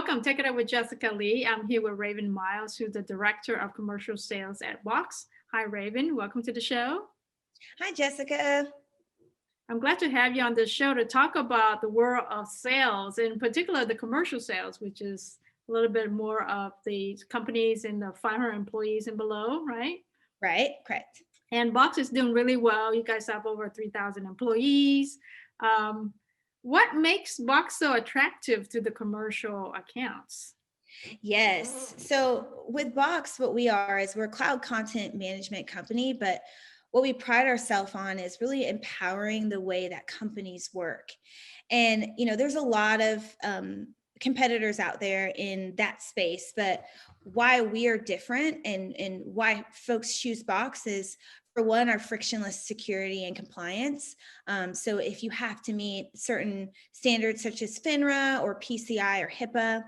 Welcome. Take It Up with Jessica Lee. I'm here with Raven Miles, who's the Director of Commercial Sales at Box. Hi, Raven. Welcome to the show. Hi, Jessica. I'm glad to have you on this show to talk about the world of sales, in particular the commercial sales, which is a little bit more of the companies in the 500 employees and below, right? Right, correct. And Box is doing really well. You guys have over 3,000 employees. Um, what makes Box so attractive to the commercial accounts? Yes. So with Box, what we are is we're a cloud content management company, but what we pride ourselves on is really empowering the way that companies work. And, there's a lot of competitors out there in that space, but why we are different and why folks choose Box is, for one, our frictionless security and compliance. So if you have to meet certain standards such as FINRA or PCI or HIPAA,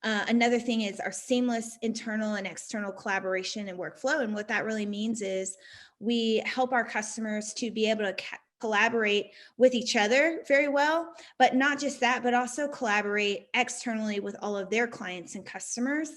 another thing is our seamless internal and external collaboration and workflow. And what that really means is we help our customers to be able to collaborate with each other very well, but not just that, but also collaborate externally with all of their clients and customers.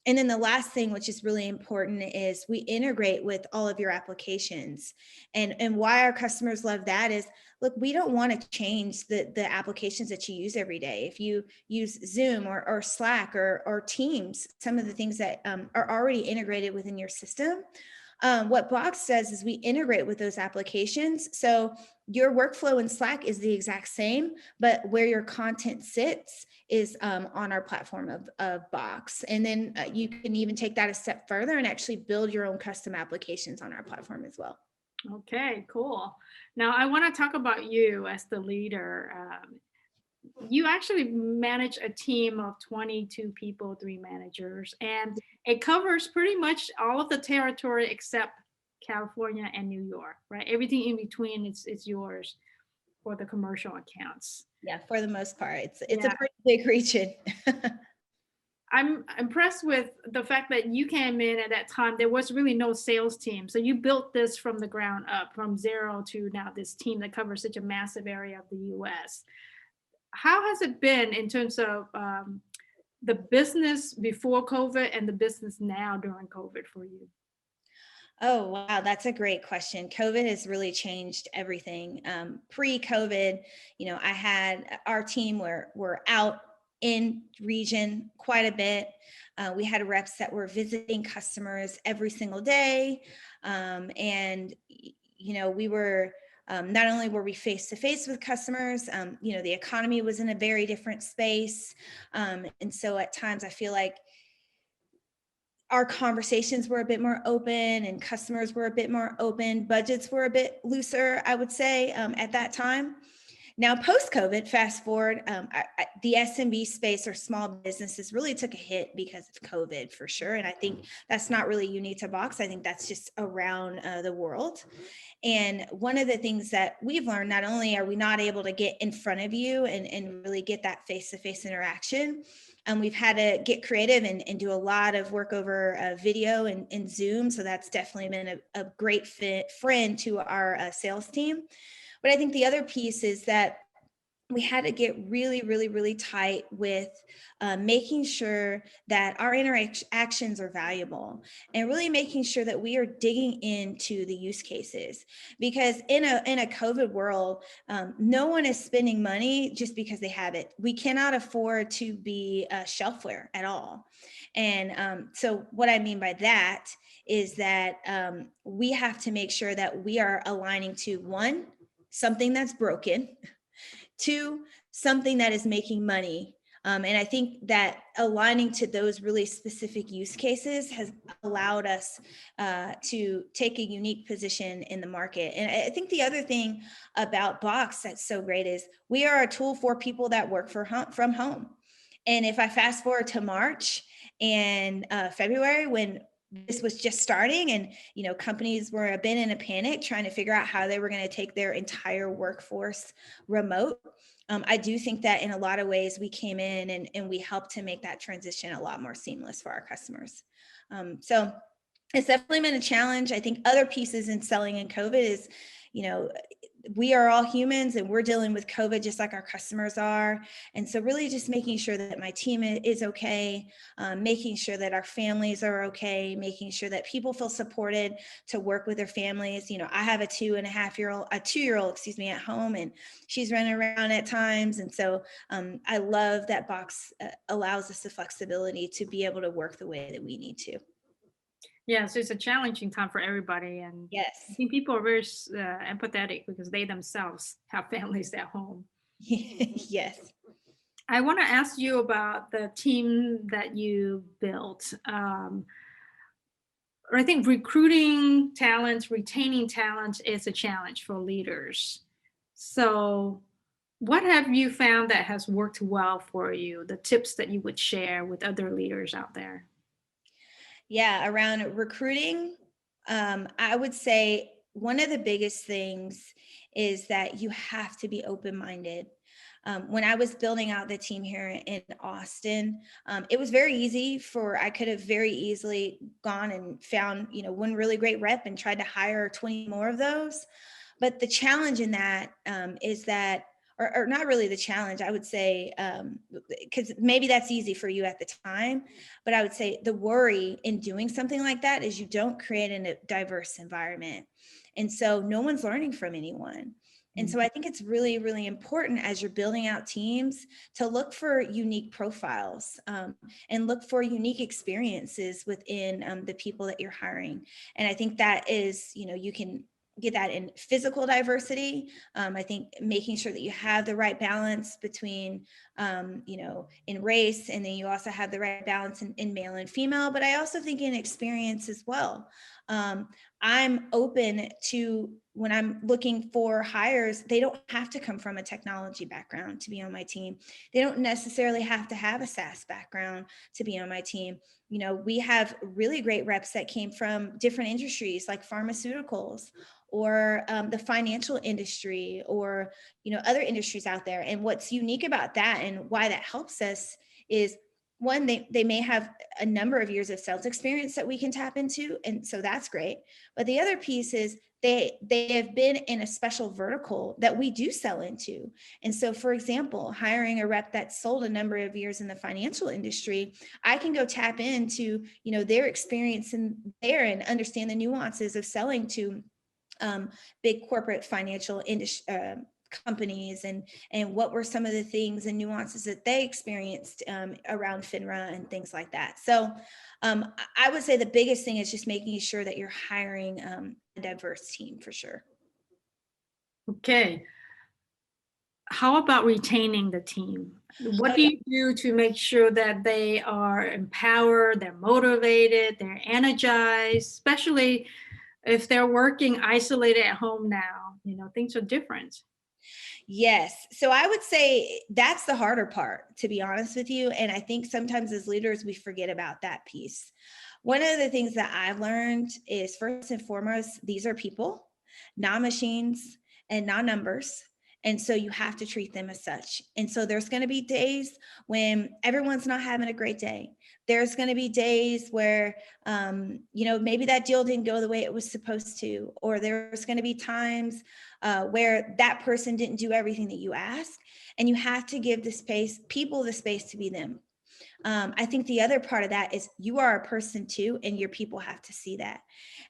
And then the last thing, which is really important, is we integrate with all of your applications. And why our customers love that is, look, we don't want to change the applications that you use every day. If you use Zoom or Slack or Teams, some of the things that are already integrated within your system, what Box does is we integrate with those applications. So your workflow in Slack is the exact same, but where your content sits is on our platform of Box. And then you can even take that a step further and actually build your own custom applications on our platform as well. Okay, cool. Now I want to talk about you as the leader. You actually manage a team of 22 people, three managers, and it covers pretty much all of the territory except California and New York, right? Everything in between is yours for the commercial accounts. Yeah, for the most part, it's Yeah. a pretty big region. I'm impressed with the fact that you came in at that time. There was really no sales team. So you built this from the ground up, from zero to now this team that covers such a massive area of the US. How has it been in terms of the business before COVID and the business now during COVID for you? Oh, wow. That's a great question. COVID has really changed everything. Pre-COVID, I had our team were out in region quite a bit. We had reps that were visiting customers every single day. And, we were not only were we face to face with customers, the economy was in a very different space. And so at times I feel like our conversations were a bit more open and customers were a bit more open. Budgets were a bit looser, I would say, at that time. Now, post-COVID, fast forward, the SMB space or small businesses really took a hit because of COVID for sure. And I think that's not really unique to Box. I think that's just around the world. And one of the things that we've learned, not only are we not able to get in front of you and really get that face-to-face interaction, we've had to get creative and do a lot of work over video and Zoom. So that's definitely been a great friend to our sales team. But I think the other piece is that we had to get really, really, really tight with making sure that our interactions are valuable and really making sure that we are digging into the use cases. Because in a COVID world, no one is spending money just because they have it. We cannot afford to be shelfware at all. And so what I mean by that is that we have to make sure that we are aligning to, one, something that's broken, two, something that is making money. And I think that aligning to those really specific use cases has allowed us to take a unique position in the market. And I think the other thing about Box that's so great is we are a tool for people that work from home. And if I fast forward to March and February, when this was just starting and companies were a bit in a panic trying to figure out how they were going to take their entire workforce remote, I do think that in a lot of ways we came in and we helped to make that transition a lot more seamless for our customers. So it's definitely been a challenge. I think other pieces in selling in COVID is, we are all humans and we're dealing with COVID just like our customers are. And so really just making sure that my team is okay, making sure that our families are okay, making sure that people feel supported to work with their families. I have a 2-year-old, excuse me, at home, and she's running around at times. And so I love that Box allows us the flexibility to be able to work the way that we need to. Yeah, so it's a challenging time for everybody, and I Yes. think people are very empathetic because they themselves have families at home. Yes. I want to ask you about the team that you built. I think recruiting talent, retaining talent is a challenge for leaders. So, what have you found that has worked well for you? The tips that you would share with other leaders out there? Yeah, around recruiting, I would say one of the biggest things is that you have to be open minded. When I was building out the team here in Austin, it was very easy I could have very easily gone and found, one really great rep and tried to hire 20 more of those. But the challenge in that is that, or not really the challenge, I would say, because maybe that's easy for you at the time, but I would say the worry in doing something like that is you don't create a diverse environment. And so no one's learning from anyone. And so I think it's really, really important as you're building out teams to look for unique profiles and look for unique experiences within the people that you're hiring. And I think that is, you can get that in physical diversity. I think making sure that you have the right balance between, in race, and then you also have the right balance in male and female, but I also think in experience as well. I'm open to, when I'm looking for hires, they don't have to come from a technology background to be on my team. They don't necessarily have to have a SaaS background to be on my team. We have really great reps that came from different industries like pharmaceuticals or the financial industry, or other industries out there. And what's unique about that and why that helps us is, one, they may have a number of years of sales experience that we can tap into, and so that's great. But the other piece is they have been in a special vertical that we do sell into. And so, for example, hiring a rep that sold a number of years in the financial industry, I can go tap into their experience in there and understand the nuances of selling to big corporate financial industry companies, and what were some of the things and nuances that they experienced around FINRA and things like that. So I would say the biggest thing is just making sure that you're hiring a diverse team for sure. Okay. How about retaining the team? What Oh, do yeah. you do to make sure that they are empowered, they're motivated, they're energized, especially if they're working isolated at home now? Things are different. Yes. So I would say that's the harder part, to be honest with you. And I think sometimes as leaders, we forget about that piece. One of the things that I've learned is, first and foremost, these are people, not machines and not numbers. And so you have to treat them as such. And so there's going to be days when everyone's not having a great day. There's going to be days where, maybe that deal didn't go the way it was supposed to, or there's going to be times where that person didn't do everything that you asked. And you have to give people the space to be them. I think the other part of that is you are a person too, and your people have to see that.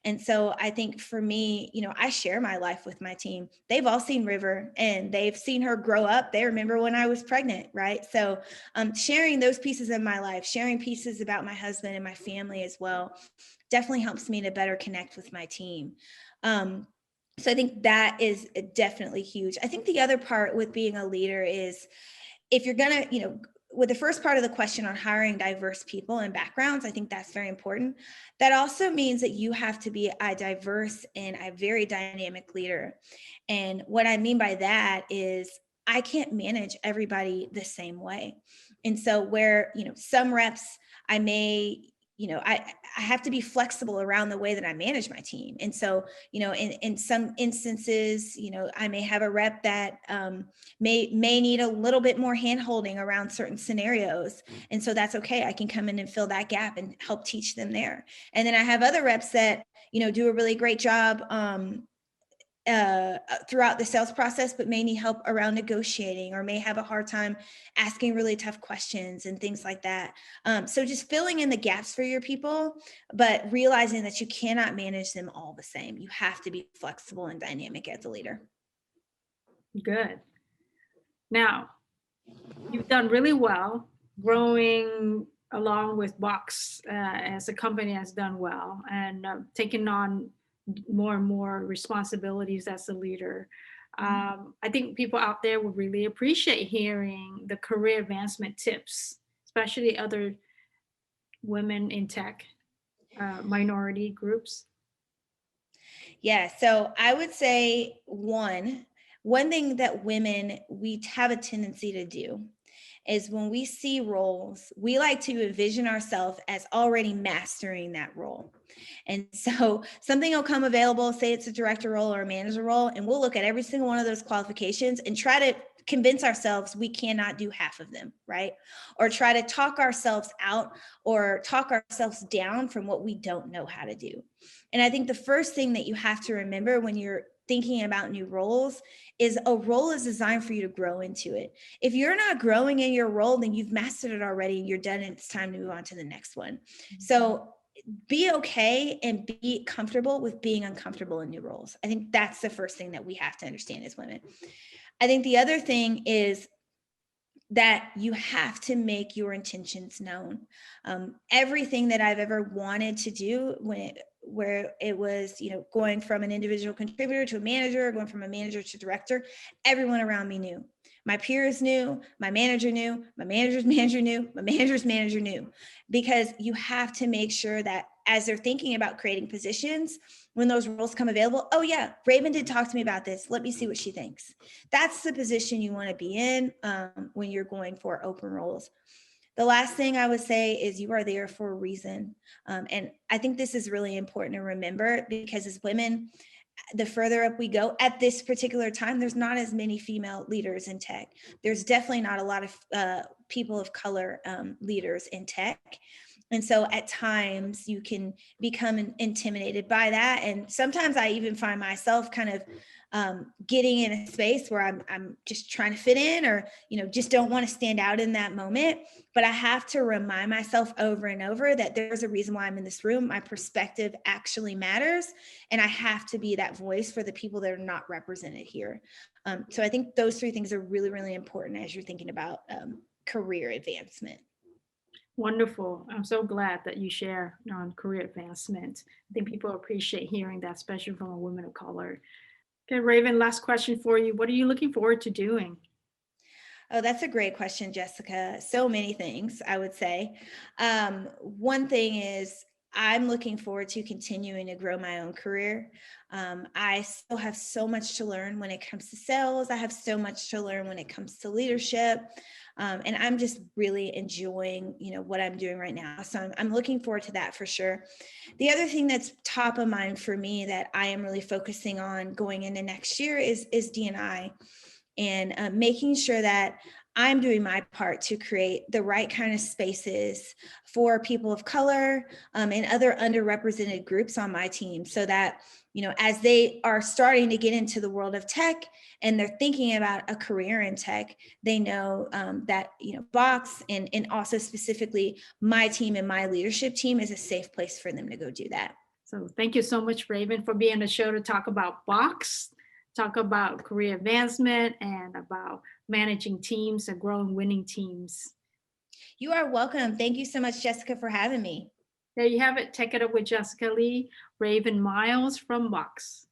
And so I think for me, I share my life with my team. They've all seen River and they've seen her grow up. They remember when I was pregnant, right? So sharing those pieces of my life, sharing pieces about my husband and my family as well, definitely helps me to better connect with my team. So I think that is definitely huge. I think the other part with being a leader is, if you're going to, with the first part of the question on hiring diverse people and backgrounds, I think that's very important. That also means that you have to be a diverse and a very dynamic leader. And what I mean by that is, I can't manage everybody the same way. And so where, some reps, I may, I have to be flexible around the way that I manage my team. And so, in some instances, I may have a rep that may need a little bit more handholding around certain scenarios. And so that's okay. I can come in and fill that gap and help teach them there. And then I have other reps that, do a really great job throughout the sales process, but may need help around negotiating or may have a hard time asking really tough questions and things like that. So just filling in the gaps for your people, but realizing that you cannot manage them all the same. You have to be flexible and dynamic as a leader. Good. Now, you've done really well growing along with Box as a company has done well and taking on more and more responsibilities as a leader. I think people out there would really appreciate hearing the career advancement tips, especially other women in tech, minority groups. Yeah, so I would say one thing that women, we have a tendency to do is when we see roles, we like to envision ourselves as already mastering that role. And so something will come available, say it's a director role or a manager role, and we'll look at every single one of those qualifications and try to convince ourselves we cannot do half of them, right? Or try to talk ourselves out or talk ourselves down from what we don't know how to do. And I think the first thing that you have to remember when you're thinking about new roles is a role is designed for you to grow into it. If you're not growing in your role, then you've mastered it already and you're done and it's time to move on to the next one. So be okay and be comfortable with being uncomfortable in new roles. I think that's the first thing that we have to understand as women. I think the other thing is that you have to make your intentions known. Everything that I've ever wanted to do where it was, going from an individual contributor to a manager, going from a manager to director, everyone around me knew. My peers knew, my manager knew, my manager's manager knew, my manager's manager knew, because you have to make sure that as they're thinking about creating positions, when those roles come available, oh yeah, Raven did talk to me about this. Let me see what she thinks. That's the position you want to be in when you're going for open roles. The last thing I would say is you are there for a reason. And I think this is really important to remember because as women, the further up we go at this particular time, there's not as many female leaders in tech. There's definitely not a lot of people of color leaders in tech. And so at times you can become intimidated by that. And sometimes I even find myself kind of getting in a space where I'm just trying to fit in or, just don't want to stand out in that moment. But I have to remind myself over and over that there's a reason why I'm in this room. My perspective actually matters. And I have to be that voice for the people that are not represented here. So I think those three things are really, really important as you're thinking about career advancement. Wonderful. I'm so glad that you share on career advancement. I think people appreciate hearing that, especially from a woman of color. Okay, Raven, last question for you. What are you looking forward to doing? Oh, that's a great question, Jessica. So many things, I would say. One thing is I'm looking forward to continuing to grow my own career. I still have so much to learn when it comes to sales. I have so much to learn when it comes to leadership. And I'm just really enjoying, what I'm doing right now. So I'm looking forward to that for sure. The other thing that's top of mind for me that I am really focusing on going into next year is D&I. And making sure that I'm doing my part to create the right kind of spaces for people of color and other underrepresented groups on my team so that, as they are starting to get into the world of tech and they're thinking about a career in tech, they know that, Box and also specifically my team and my leadership team is a safe place for them to go do that. So thank you so much, Raven, for being on the show to talk about Box, talk about career advancement and about managing teams and growing winning teams. You are welcome. Thank you so much, Jessica, for having me. There you have it. Take it up with Jessica Lee, Raven Miles from Box.